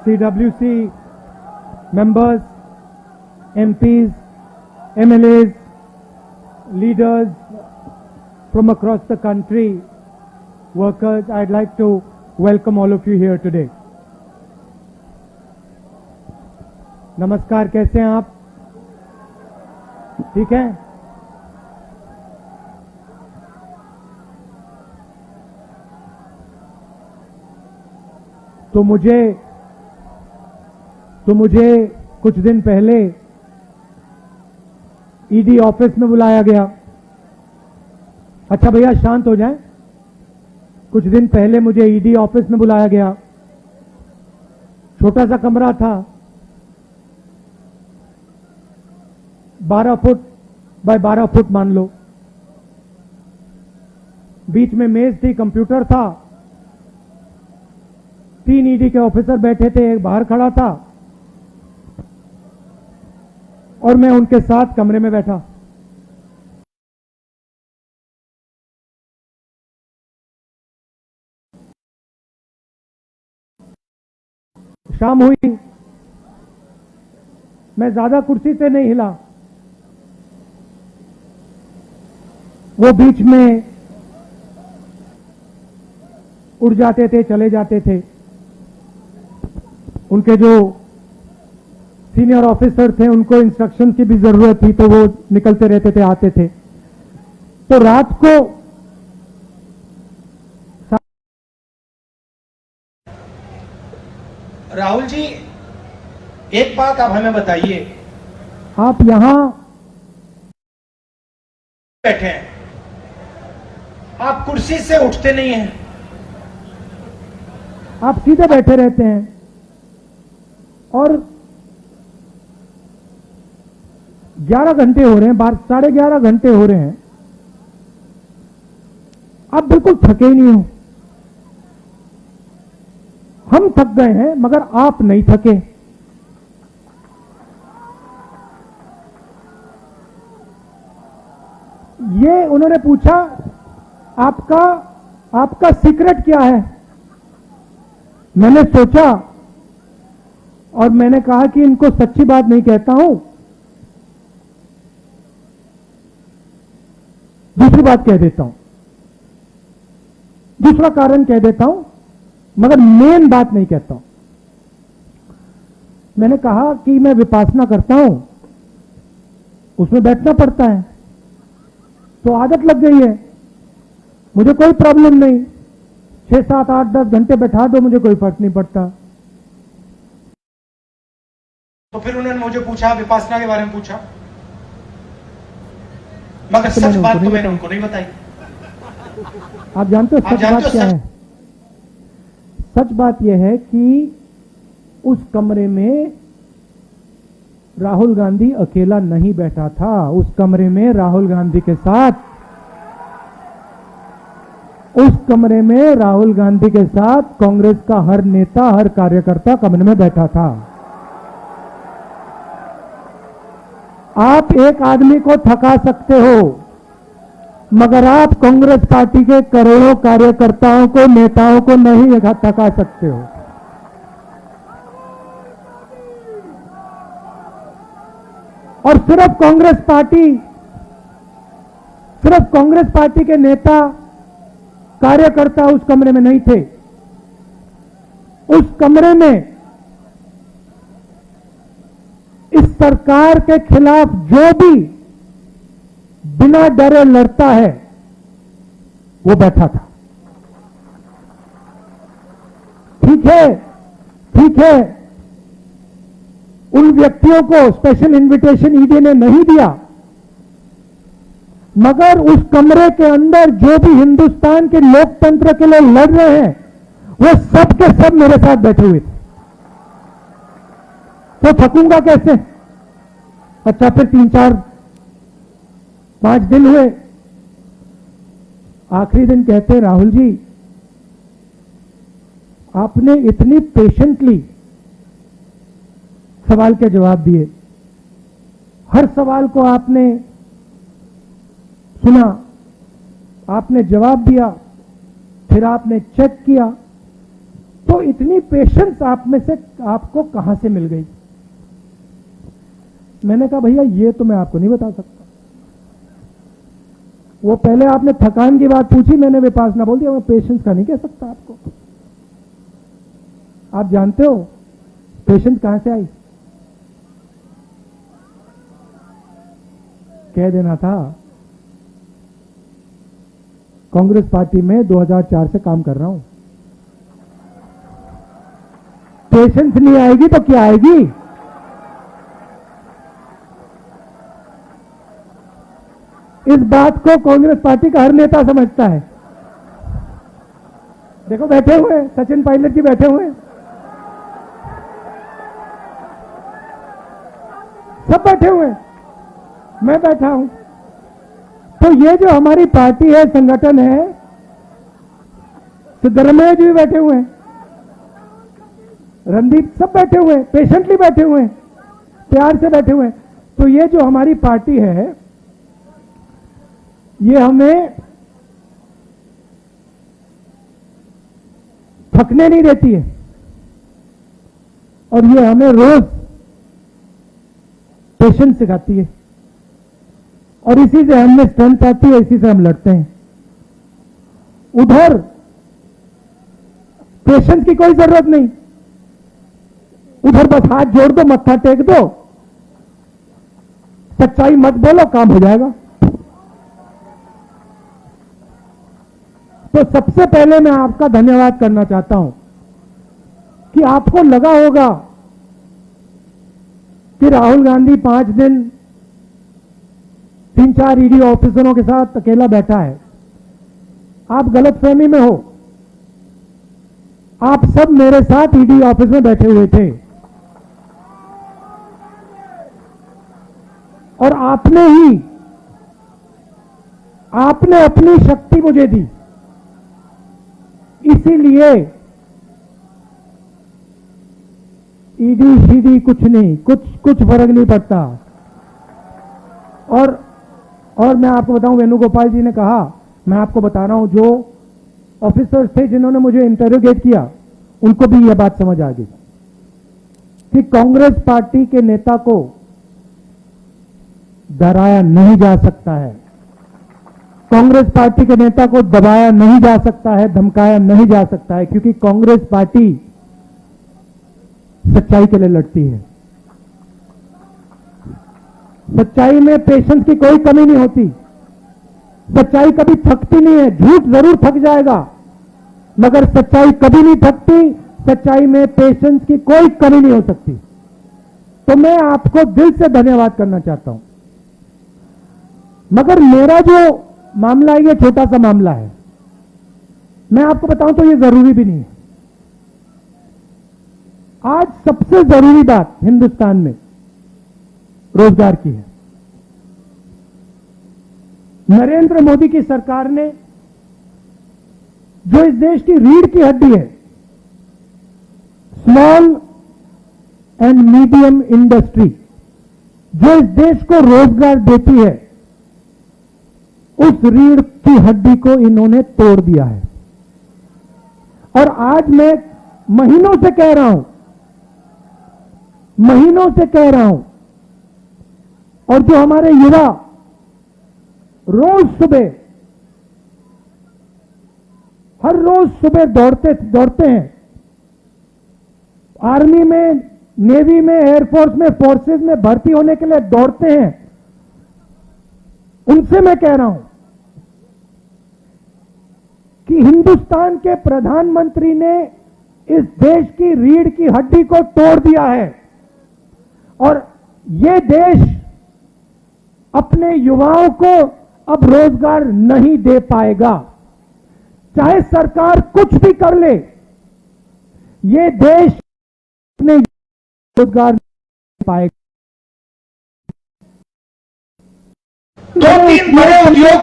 CWC members, MPs, MLAs, leaders from across the country, workers, I'd like to welcome all of you here today. नमस्कार, कैसे हैं आप? ठीक है? तो मुझे कुछ दिन पहले ईडी ऑफिस में बुलाया गया। अच्छा भैया शांत हो जाएं। कुछ दिन पहले मुझे ईडी ऑफिस में बुलाया गया। छोटा सा कमरा था, 12 फुट बाय 12 फुट मान लो। बीच में मेज थी, कंप्यूटर था, 3 ईडी के ऑफिसर बैठे थे, एक बाहर खड़ा था और मैं उनके साथ कमरे में बैठा। शाम हुई, मैं ज्यादा कुर्सी से नहीं हिला। वो बीच में उड़ जाते थे, चले जाते थे। उनके जो सीनियर ऑफिसर थे उनको इंस्ट्रक्शन की भी जरूरत थी, तो वो निकलते रहते थे, आते थे। तो रात को राहुल जी, एक बात आप हमें बताइए, आप यहां बैठे हैं, आप कुर्सी से उठते नहीं हैं, आप सीधे बैठे रहते हैं और 11 घंटे हो रहे हैं, 11:30 घंटे हो रहे हैं, आप बिल्कुल थके ही नहीं हो। हम थक गए हैं मगर आप नहीं थके। ये उन्होंने पूछा, आपका सीक्रेट क्या है? मैंने सोचा और मैंने कहा कि इनको सच्ची बात नहीं कहता हूं, दूसरी बात कह देता हूं, दूसरा कारण कह देता हूं, मगर मेन बात नहीं कहता हूं। मैंने कहा कि मैं विपासना करता हूं, उसमें बैठना पड़ता है, तो आदत लग गई है, मुझे कोई प्रॉब्लम नहीं, 6, 7, 8, 10 घंटे बैठा दो, मुझे कोई फर्क नहीं पड़ता। तो फिर उन्होंने मुझे पूछा, विपासना के बारे में पूछा, मगर सच बात तो मैंने उनको नहीं बताई। आप जानते हो सच बात क्या है? सच बात यह है कि उस कमरे में राहुल गांधी अकेला नहीं बैठा था। उस कमरे में राहुल गांधी के साथ कांग्रेस का हर नेता, हर कार्यकर्ता कमरे में बैठा था। आप एक आदमी को थका सकते हो, मगर आप कांग्रेस पार्टी के करोड़ों कार्यकर्ताओं को, नेताओं को नहीं थका सकते हो। और सिर्फ कांग्रेस पार्टी के नेता, कार्यकर्ता उस कमरे में नहीं थे। उस कमरे में इस सरकार के खिलाफ जो भी बिना डरे लड़ता है वो बैठा था। ठीक है, उन व्यक्तियों को स्पेशल इनविटेशन ईडी ने नहीं दिया, मगर उस कमरे के अंदर जो भी हिंदुस्तान के लोकतंत्र के लिए लड़ रहे हैं वो सब के सब मेरे साथ बैठे हुए थे। तो थकूंगा कैसे? अच्छा, फिर 3, 4, 5 दिन हुए। आखिरी दिन कहते, राहुल जी आपने इतनी पेशेंटली सवाल के जवाब दिए, हर सवाल को आपने सुना, आपने जवाब दिया, फिर आपने चेक किया, तो इतनी पेशेंस आप में से आपको कहां से मिल गई? मैंने कहा भैया ये तो मैं आपको नहीं बता सकता। वो पहले आपने थकान की बात पूछी, मैंने विपासना बोल दिया, मैं पेशेंस का नहीं कह सकता आपको। आप जानते हो पेशेंस कहां से आई? कह देना था कांग्रेस पार्टी में 2004 से काम कर रहा हूं। पेशेंस नहीं आएगी तो क्या आएगी? इस बात को कांग्रेस पार्टी का हर नेता समझता है। देखो बैठे हुए सचिन पायलट जी बैठे हुए, सब बैठे हुए, मैं बैठा हूं। तो ये जो हमारी पार्टी है, संगठन है, सिद्धरमैया जी भी बैठे हुए हैं, रणदीप, सब बैठे हुए, पेशेंटली बैठे हुए, प्यार से बैठे हुए। तो ये जो हमारी पार्टी है, ये हमें थकने नहीं देती है और ये हमें रोज पेशेंस सिखाती है और इसी से हमें स्ट्रेंथ आती है, इसी से हम लड़ते हैं। उधर पेशेंस की कोई जरूरत नहीं, उधर बस हाथ जोड़ दो, मत्था टेक दो, सच्चाई मत बोलो, काम हो जाएगा। तो सबसे पहले मैं आपका धन्यवाद करना चाहता हूं कि आपको लगा होगा कि राहुल गांधी 5 दिन 3-4 ईडी ऑफिसरों के साथ अकेला बैठा है। आप गलतफहमी में हो, आप सब मेरे साथ ईडी ऑफिस में बैठे हुए थे और आपने अपनी शक्ति मुझे दी, इसीलिए ईडी शीडी कुछ नहीं, कुछ फर्क नहीं पड़ता। और मैं आपको बताऊं, वेणुगोपाल जी ने कहा, मैं आपको बता रहा हूं, जो ऑफिसर्स थे जिन्होंने मुझे इंटरोगेट किया, उनको भी यह बात समझ आ गई कि कांग्रेस पार्टी के नेता को डराया नहीं जा सकता है, कांग्रेस पार्टी के नेता को दबाया नहीं जा सकता है, धमकाया नहीं जा सकता है, क्योंकि कांग्रेस पार्टी सच्चाई के लिए लड़ती है। सच्चाई में पेशेंस की कोई कमी नहीं होती, सच्चाई कभी थकती नहीं है। झूठ जरूर थक जाएगा, मगर सच्चाई कभी नहीं थकती, सच्चाई में पेशेंस की कोई कमी नहीं हो सकती। तो मैं आपको दिल से धन्यवाद करना चाहता हूं। मगर मेरा जो मामला है, ये छोटा सा मामला है, मैं आपको बताऊं तो ये जरूरी भी नहीं है। आज सबसे जरूरी बात हिंदुस्तान में रोजगार की है। नरेंद्र मोदी की सरकार ने, जो इस देश की रीढ़ की हड्डी है, स्मॉल एंड मीडियम इंडस्ट्री, जो इस देश को रोजगार देती है, उस रीढ़ की हड्डी को इन्होंने तोड़ दिया है। और आज मैं महीनों से कह रहा हूं, और जो हमारे युवा हर रोज सुबह दौड़ते हैं, आर्मी में, नेवी में, एयरफोर्स में, फोर्सेस में भर्ती होने के लिए दौड़ते हैं, उनसे मैं कह रहा हूं कि हिंदुस्तान के प्रधानमंत्री ने इस देश की रीढ़ की हड्डी को तोड़ दिया है और यह देश अपने युवाओं को अब रोजगार नहीं दे पाएगा। चाहे सरकार कुछ भी कर ले, यह देश अपने रोजगार नहीं दे पाएगा। 2-3 बड़े उद्योग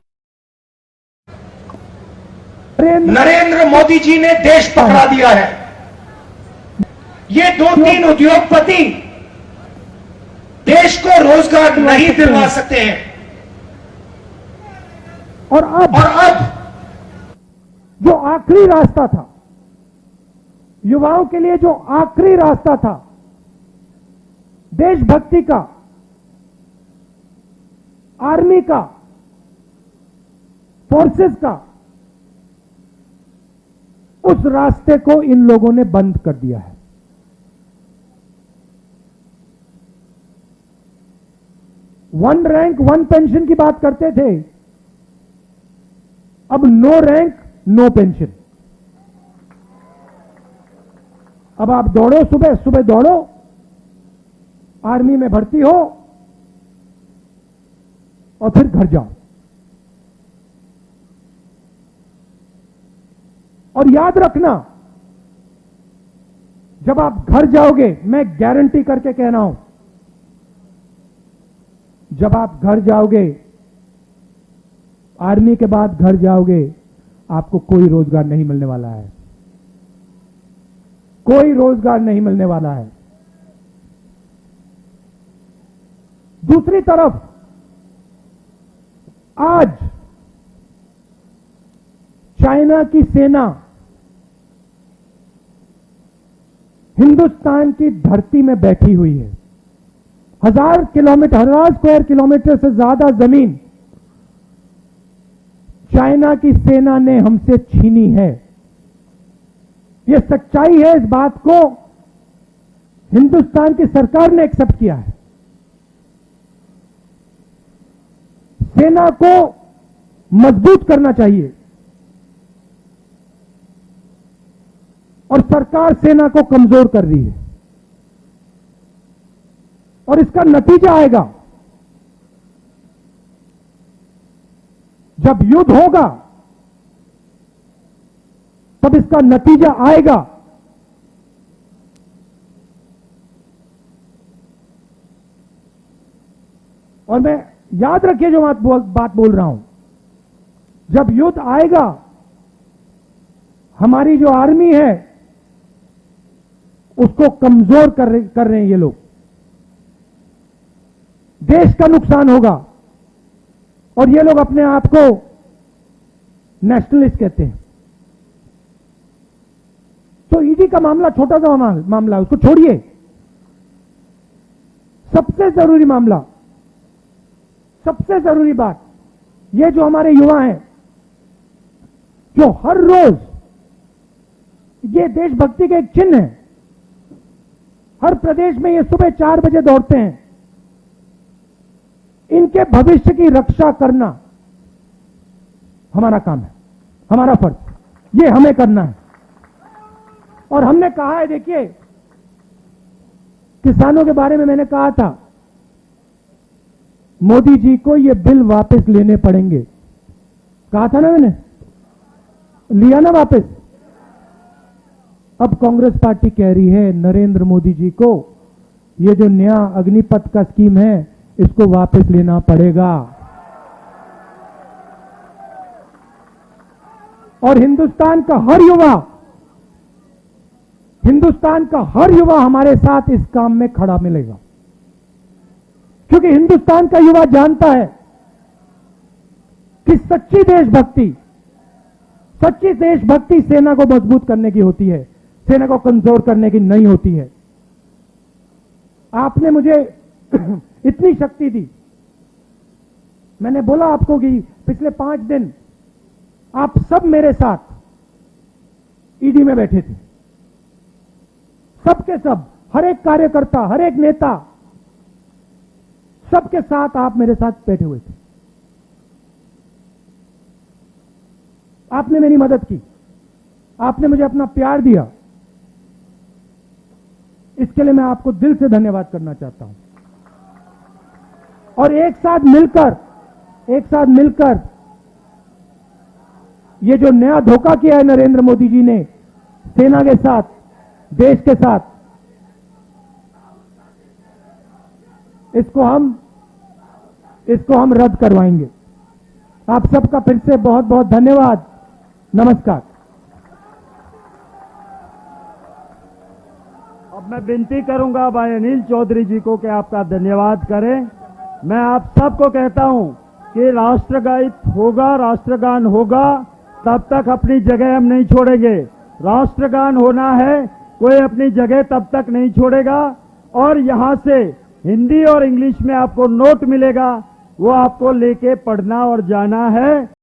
नरेंद्र मोदी जी ने देश पकड़ा दिया है। ये 2-3 उद्योगपति देश को रोजगार नहीं दिलवा सकते हैं। और अब जो आखिरी रास्ता था, युवाओं के लिए जो आखिरी रास्ता था देशभक्ति का, आर्मी का, फोर्सेस का, उस रास्ते को इन लोगों ने बंद कर दिया है। वन रैंक वन पेंशन की बात करते थे, अब नो रैंक नो पेंशन। अब आप दौड़ो, सुबह सुबह दौड़ो, आर्मी में भर्ती हो और फिर घर जाओ। और याद रखना, जब आप घर जाओगे, मैं गारंटी करके कह रहा हूं, जब आप घर जाओगे, आर्मी के बाद घर जाओगे, आपको कोई रोजगार नहीं मिलने वाला है, कोई रोजगार नहीं मिलने वाला है। दूसरी तरफ आज चाइना की सेना हिंदुस्तान की धरती में बैठी हुई है। 1000 स्क्वायर किलोमीटर से ज्यादा जमीन चाइना की सेना ने हमसे छीनी है। यह सच्चाई है, इस बात को हिंदुस्तान की सरकार ने एक्सेप्ट किया है। सेना को मजबूत करना चाहिए और सरकार सेना को कमजोर कर रही है, और इसका नतीजा आएगा। जब युद्ध होगा तब इसका नतीजा आएगा। और मैं, याद रखिए जो बात बोल रहा हूं, जब युद्ध आएगा, हमारी जो आर्मी है उसको कमजोर कर रहे हैं ये लोग। देश का नुकसान होगा, और ये लोग अपने आप को नेशनलिस्ट कहते हैं। तो ईडी का मामला छोटा सा मामला है, उसको छोड़िए। सबसे जरूरी मामला, सबसे जरूरी बात, ये जो हमारे युवा हैं, जो हर रोज, ये देशभक्ति के एक चिन्ह है, हर प्रदेश में ये सुबह 4 बजे दौड़ते हैं, इनके भविष्य की रक्षा करना हमारा काम है, हमारा फर्ज, ये हमें करना है। और हमने कहा है, देखिए, किसानों के बारे में मैंने कहा था, मोदी जी को ये बिल वापस लेने पड़ेंगे, कहा था ना मैंने, लिया ना वापस। अब कांग्रेस पार्टी कह रही है नरेंद्र मोदी जी को ये जो नया अग्निपथ का स्कीम है इसको वापस लेना पड़ेगा। और हिंदुस्तान का हर युवा हमारे साथ इस काम में खड़ा मिलेगा, क्योंकि हिंदुस्तान का युवा जानता है कि सच्ची देशभक्ति सेना को मजबूत करने की होती है, सेना को कमजोर करने की नहीं होती है। आपने मुझे इतनी शक्ति दी, मैंने बोला आपको कि पिछले 5 दिन आप सब मेरे साथ ईडी में बैठे थे, सबके सब, हर एक कार्यकर्ता, हर एक नेता, सबके साथ आप मेरे साथ बैठे हुए थे। आपने मेरी मदद की, आपने मुझे अपना प्यार दिया, इसके लिए मैं आपको दिल से धन्यवाद करना चाहता हूं। और एक साथ मिलकर ये जो नया धोखा किया है नरेंद्र मोदी जी ने सेना के साथ, देश के साथ, इसको हम रद्द करवाएंगे। आप सबका फिर से बहुत बहुत धन्यवाद। नमस्कार। अब मैं विनती करूंगा भाई अनिल चौधरी जी को कि आपका धन्यवाद करें। मैं आप सबको कहता हूं कि राष्ट्रगीत होगा, राष्ट्रगान होगा, तब तक अपनी जगह हम नहीं छोड़ेंगे। राष्ट्रगान होना है, कोई अपनी जगह तब तक नहीं छोड़ेगा। और यहां से हिंदी और इंग्लिश में आपको नोट मिलेगा, वो आपको लेके पढ़ना और जाना है।